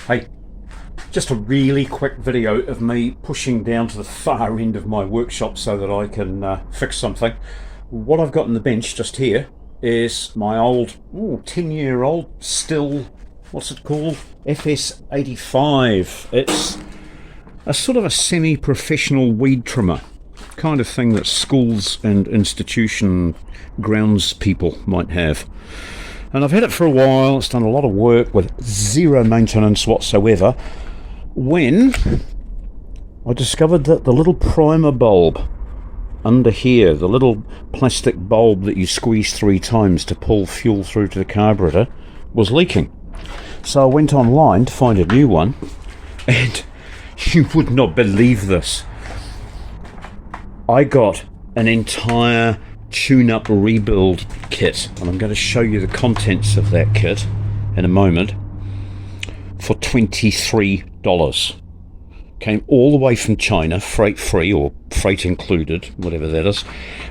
Hey, just a really quick video of me pushing down to the far end of my workshop so that I can fix something. What I've got on the bench just here is my old 10-year-old still, what's it called? FS85. It's a sort of a semi-professional weed trimmer kind of thing that schools and institution grounds people might have. And I've had it for a while. It's done a lot of work with zero maintenance whatsoever, when I discovered that the little primer bulb under here, the little plastic bulb that you squeeze 3 times to pull fuel through to the carburetor, was leaking. So I went online to find a new one, and you would not believe this. I got an entire tune-up rebuild kit, and I'm going to show you the contents of that kit in a moment, for $23. Came all the way from China, freight free, or freight included, whatever that is.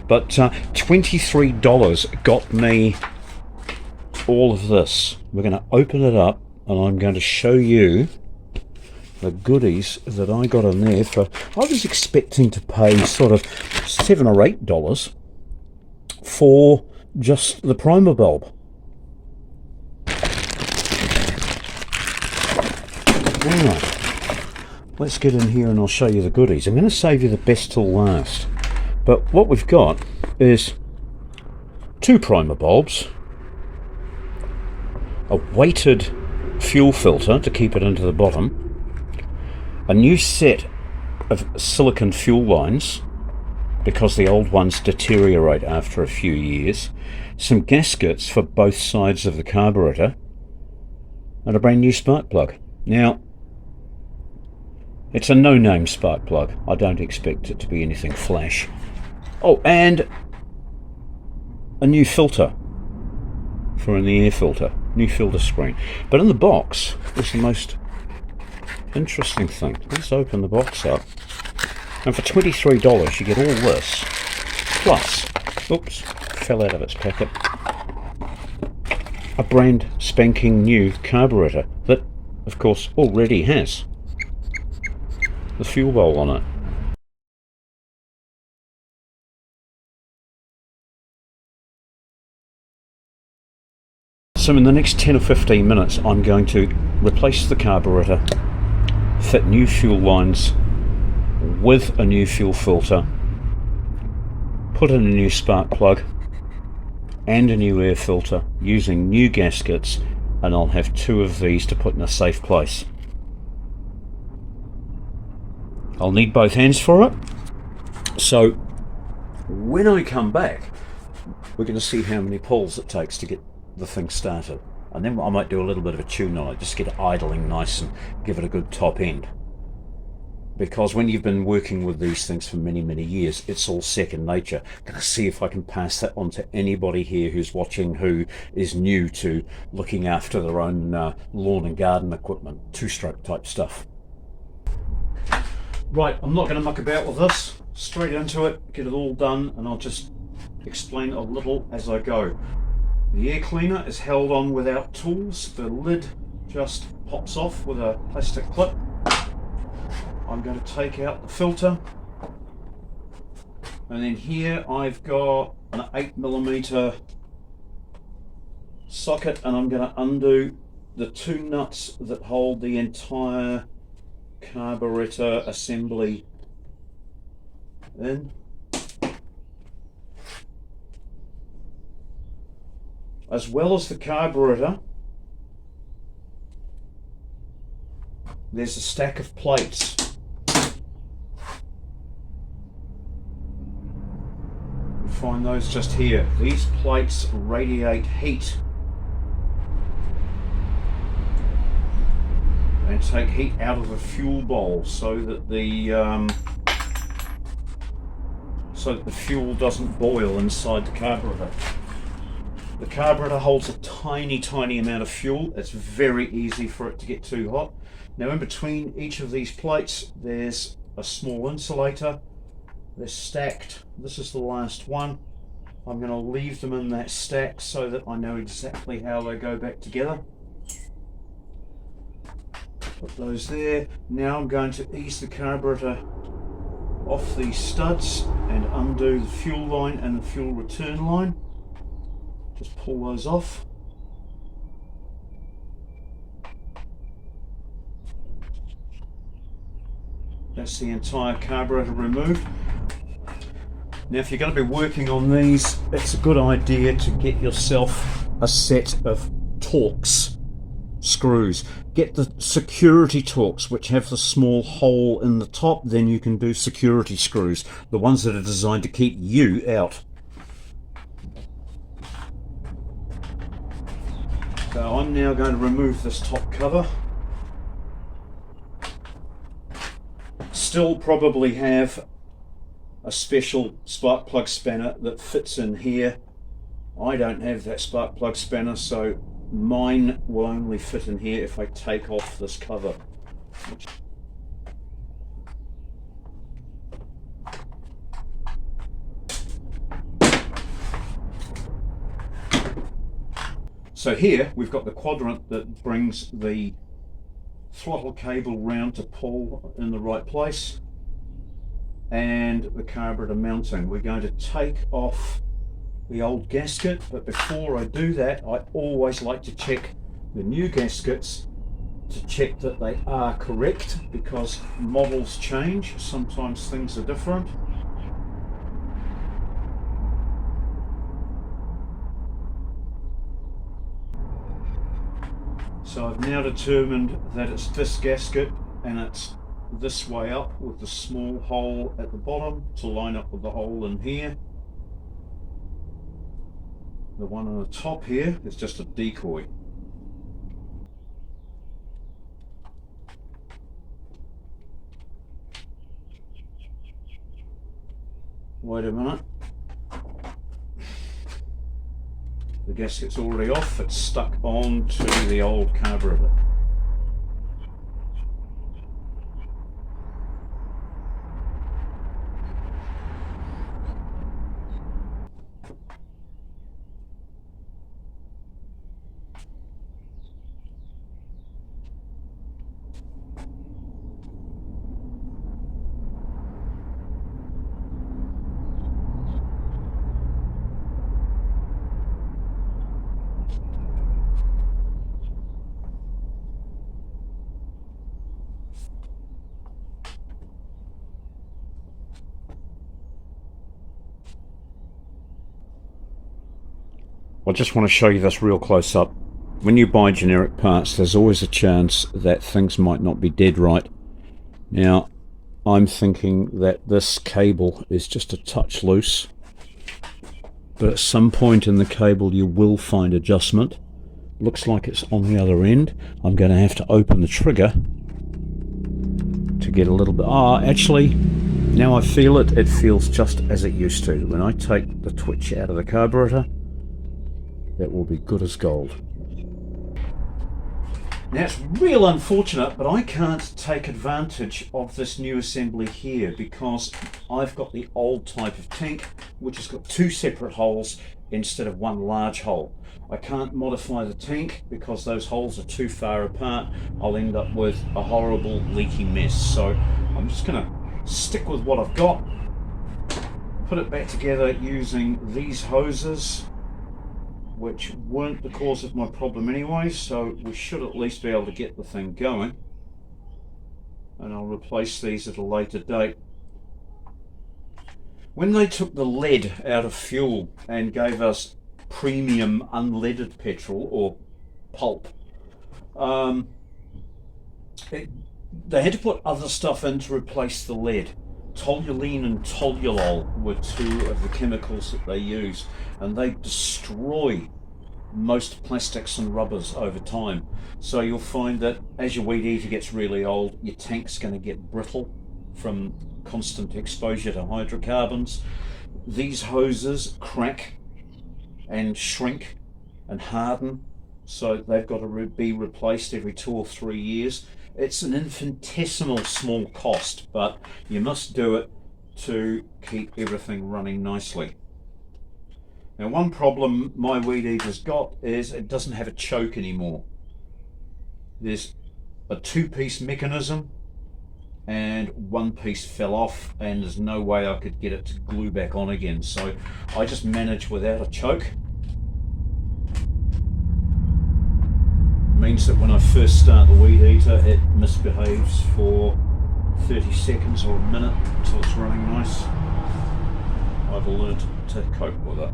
But $23 got me all of this. We're going to open it up, and I'm going to show you the goodies that I got in there. I was expecting to pay sort of $7 or $8 for just the primer bulb. Alright, let's get in here and I'll show you the goodies. I'm going to save you the best till last. But what we've got is 2 primer bulbs, a weighted fuel filter to keep it into the bottom, a new set of silicon fuel lines because the old ones deteriorate after a few years, some gaskets for both sides of the carburetor, and a brand new spark plug. Now, it's a no-name spark plug. I don't expect it to be anything flash. Oh, and a new filter for in the air filter, new filter screen. But in the box is the most interesting thing. Let's open the box up. And for $23 you get all this, plus, oops, fell out of its packet, a brand spanking new carburetor that, of course, already has the fuel bowl on it. So in the next 10 or 15 minutes I'm going to replace the carburetor, fit new fuel lines with a new fuel filter, put in a new spark plug and a new air filter using new gaskets, and I'll have 2 of these to put in a safe place. I'll need both hands for it, so when I come back we're going to see how many pulls it takes to get the thing started, and then I might do a little bit of a tune on it, just get it idling nice and give it a good top end. Because when you've been working with these things for many years, it's all second nature. I'm going to see if I can pass that on to anybody here who's watching who is new to looking after their own lawn and garden equipment, 2-stroke type stuff. Right, I'm not going to muck about with this. Straight into it, get it all done, and I'll just explain a little as I go. The air cleaner is held on without tools. The lid just pops off with a plastic clip. I'm going to take out the filter, and then here I've got an 8mm socket, and I'm going to undo the 2 nuts that hold the entire carburetor assembly in. As well as the carburetor, there's a stack of plates. Find those just here. These plates radiate heat and take heat out of the fuel bowl so that the fuel doesn't boil inside the carburetor. The carburetor holds a tiny amount of fuel. It's very easy for it to get too hot. Now in between each of these plates there's a small insulator. They're stacked. This is the last one. I'm going to leave them in that stack so that I know exactly how they go back together. Put those there. Now I'm going to ease the carburetor off these studs and undo the fuel line and the fuel return line. Just pull those off. That's the entire carburetor removed. Now if you're going to be working on these, it's a good idea to get yourself a set of Torx screws. Get the security Torx, which have the small hole in the top. Then you can do security screws, the ones that are designed to keep you out. So I'm now going to remove this top cover. Still probably have a special spark plug spanner that fits in here. I don't have that spark plug spanner, so mine will only fit in here if I take off this cover. So here we've got the quadrant that brings the throttle cable round to pull in the right place, and the carburetor mounting. We're going to take off the old gasket, but before I do that, I always like to check the new gaskets to check that they are correct, because models change, sometimes things are different. So I've now determined that it's this gasket and it's this way up with the small hole at the bottom to line up with the hole in here. The one on the top here is just a decoy. Wait a minute. The gasket's already off, it's stuck on to the old carburetor. I just want to show you this real close up. When you buy generic parts, there's always a chance that things might not be dead right. Now, I'm thinking that this cable is just a touch loose, but at some point in the cable you will find adjustment. Looks like it's on the other end. I'm going to have to open the trigger to get a little bit. Actually, now I feel it, it feels just as it used to. When I take the twitch out of the carburetor, that will be good as gold. Now it's real unfortunate, but I can't take advantage of this new assembly here because I've got the old type of tank, which has got two separate holes instead of one large hole. I can't modify the tank because those holes are too far apart. I'll end up with a horrible leaky mess. So I'm just going to stick with what I've got, put it back together using these hoses, which weren't the cause of my problem anyway, so we should at least be able to get the thing going. And I'll replace these at a later date. When they took the lead out of fuel and gave us premium unleaded petrol or pulp, they had to put other stuff in to replace the lead. Toluene and toluol were two of the chemicals that they use, and they destroy most plastics and rubbers over time. So you'll find that as your weed eater gets really old, your tank's going to get brittle from constant exposure to hydrocarbons. These hoses crack and shrink and harden, so they've got to be replaced every 2 or 3 years. It's an infinitesimal small cost, but you must do it to keep everything running nicely. Now, one problem my weed eater's got is it doesn't have a choke anymore. There's a two-piece mechanism, and one piece fell off, and there's no way I could get it to glue back on again, so I just managed without a choke. Means that when I first start the weed eater, it misbehaves for 30 seconds or a minute until it's running nice. I've learned to cope with it.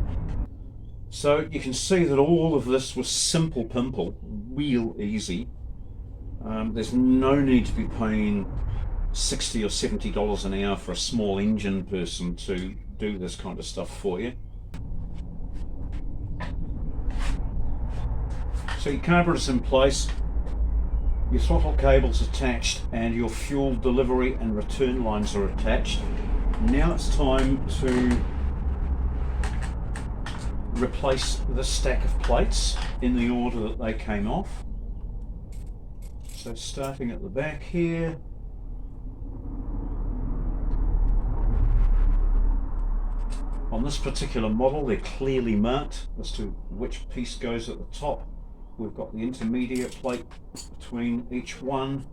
So you can see that all of this was simple pimple, real easy. There's no need to be paying $60 or $70 an hour for a small engine person to do this kind of stuff for you. So your carburetor's in place, your throttle cable's attached, and your fuel delivery and return lines are attached. Now it's time to replace the stack of plates in the order that they came off. So starting at the back here, on this particular model they're clearly marked as to which piece goes at the top. We've got the intermediate plate between each one.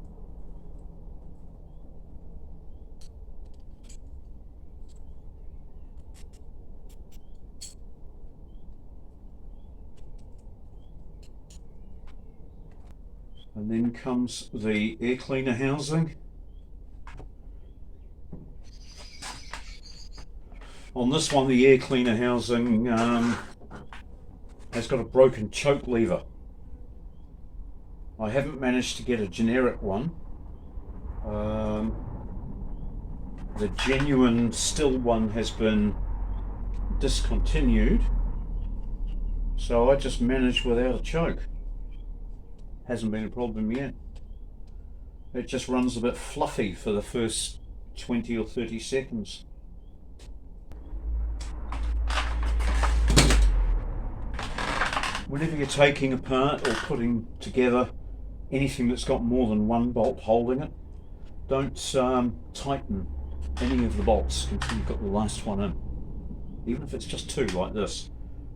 And then comes the air cleaner housing. On this one, the air cleaner housing has got a broken choke lever. I haven't managed to get a generic one. The genuine still one has been discontinued, so I just managed without a choke. Hasn't been a problem yet. It just runs a bit fluffy for the first 20 or 30 seconds. Whenever you're taking apart or putting together anything that's got more than one bolt holding it, don't tighten any of the bolts until you've got the last one in, even if it's just two like this,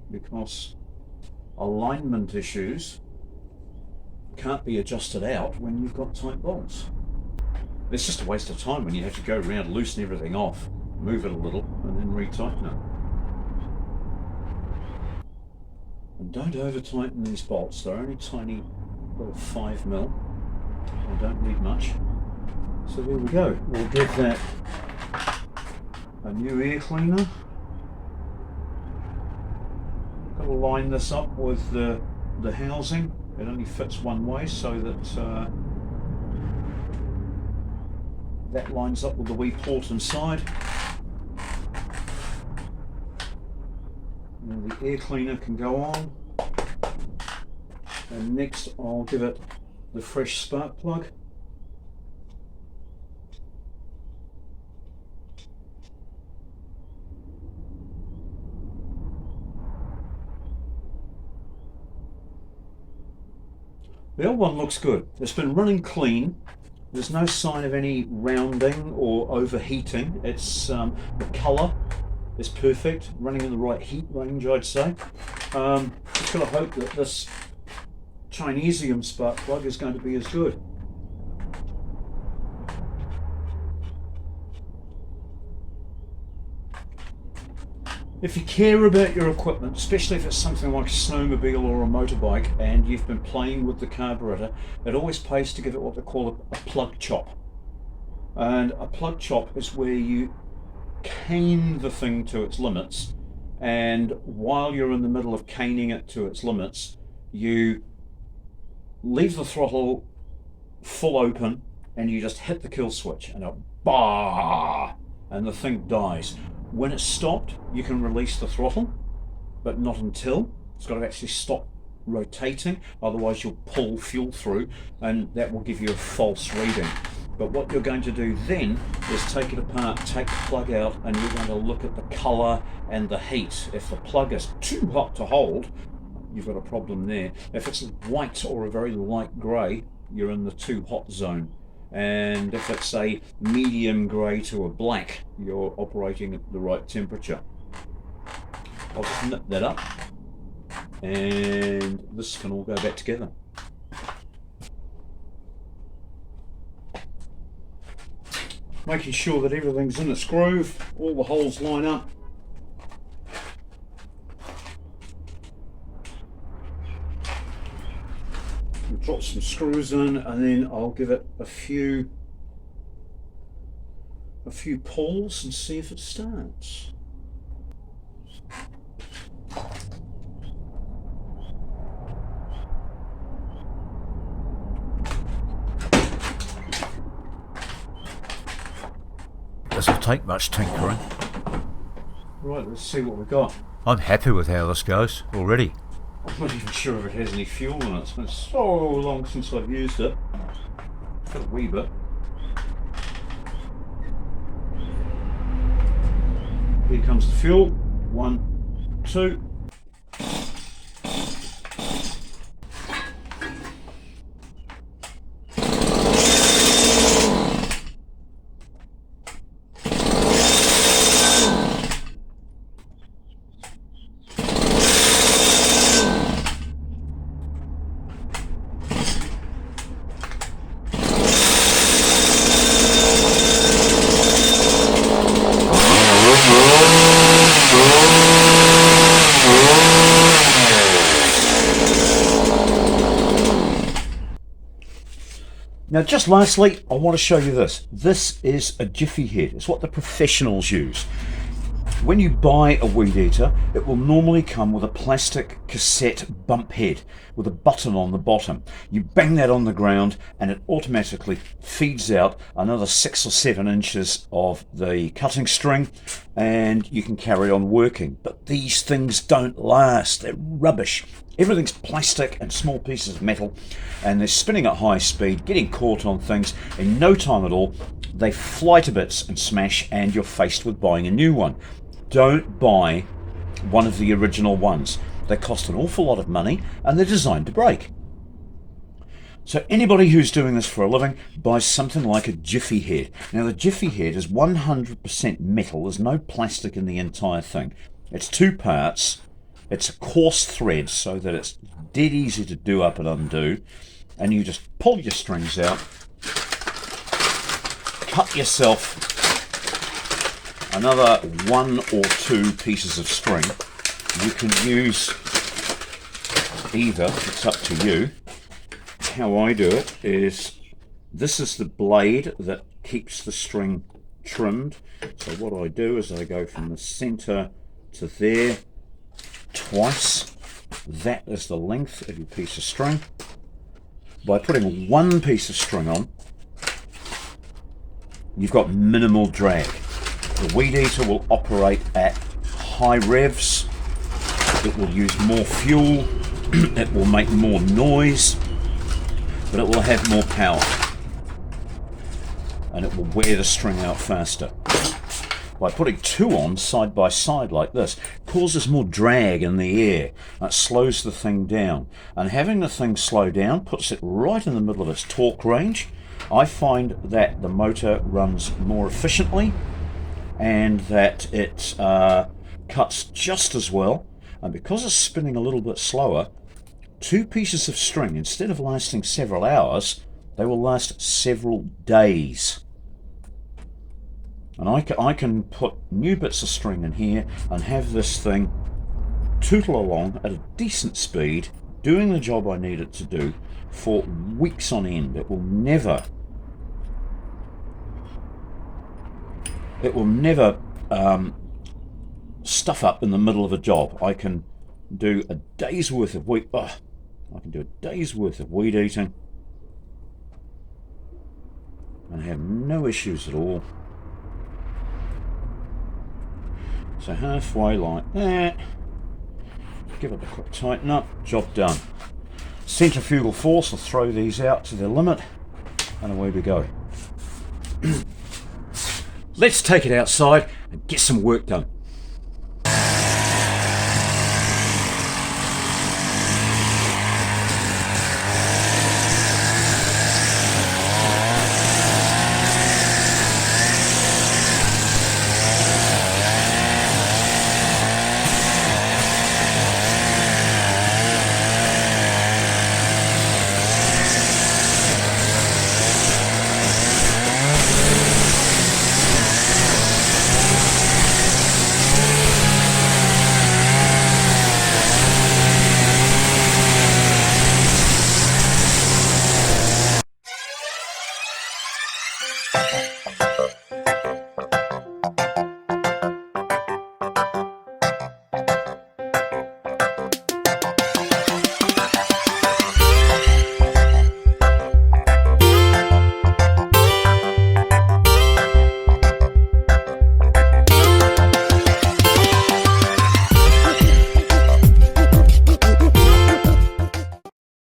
because alignment issues can't be adjusted out when you've got tight bolts. It's just a waste of time when you have to go around, loosen everything off, move it a little, and then retighten it. And don't over tighten these bolts, they're only tiny little 5mm, I don't need much. So there we go, we'll give that a new air cleaner. Got to line this up with the housing. It only fits one way, so that that lines up with the wee port inside. And the air cleaner can go on. And next I'll give it the fresh spark plug. The old one looks good. It's been running clean. There's no sign of any rounding or overheating. It's the colour is perfect, running in the right heat range, I'd say. Just got to hope that this Chinesium spark plug is going to be as good. If you care about your equipment, especially if it's something like a snowmobile or a motorbike and you've been playing with the carburetor, it always pays to give it what they call a plug chop. And a plug chop is where you cane the thing to its limits, and while you're in the middle of caning it to its limits, you leave the throttle full open and you just hit the kill switch and it bah, and the thing dies. When it's stopped, you can release the throttle, but not until. It's got to actually stop rotating, otherwise you'll pull fuel through and that will give you a false reading. But what you're going to do then is take it apart, take the plug out, and you're going to look at the colour and the heat. If the plug is too hot to hold, you've got a problem there. If it's white or a very light grey, you're in the too hot zone. And if it's a medium grey to a black, you're operating at the right temperature. I'll just nip that up, and this can all go back together. making sure that everything's in its groove, all the holes line up. We'll drop some screws in, and then I'll give it a few pulls and see if it starts. This'll take much tinkering. Right, let's see what we've got. I'm happy with how this goes already. I'm not even sure if it has any fuel in it. It's so long since I've used it. Got a wee bit. Here comes the fuel. 1, 2. Now, just lastly, I want to show you this. This is a jiffy head. It's what the professionals use. When you buy a weed eater, it will normally come with a plastic cassette bump head with a button on the bottom. You bang that on the ground and it automatically feeds out another 6 or 7 inches of the cutting string, and you can carry on working. But these things don't last. They're rubbish. Everything's plastic and small pieces of metal, and they're spinning at high speed, getting caught on things. In no time at all, they fly to bits and smash, and you're faced with buying a new one. Don't buy one of the original ones. They cost an awful lot of money, and they're designed to break. So anybody who's doing this for a living buys something like a jiffy head. Now, the jiffy head is 100% metal. There's no plastic in the entire thing. It's 2 parts. It's a coarse thread so that it's dead easy to do up and undo. And you just pull your strings out, cut yourself another 1 or 2 pieces of string. You can use either, it's up to you. How I do it is, this is the blade that keeps the string trimmed. So what I do is I go from the center to there twice. That is the length of your piece of string. By putting 1 piece of string on, you've got minimal drag. The weed eater will operate at high revs. It will use more fuel. It will make more noise, but it will have more power, and it will wear the string out faster. By putting 2 on side by side like this, causes more drag in the air. That slows the thing down, and having the thing slow down puts it right in the middle of its torque range. I find that the motor runs more efficiently, and that it cuts just as well. And because it's spinning a little bit slower, 2 pieces of string, instead of lasting several hours, they will last several days. And I can put new bits of string in here and have this thing tootle along at a decent speed, doing the job I need it to do for weeks on end. It will never stuff up in the middle of a job. I can do a day's worth of weed eating and have no issues at all. So halfway like that, give it a quick tighten up, job done. Centrifugal force will throw these out to their limit, and away we go. Let's take it outside and get some work done.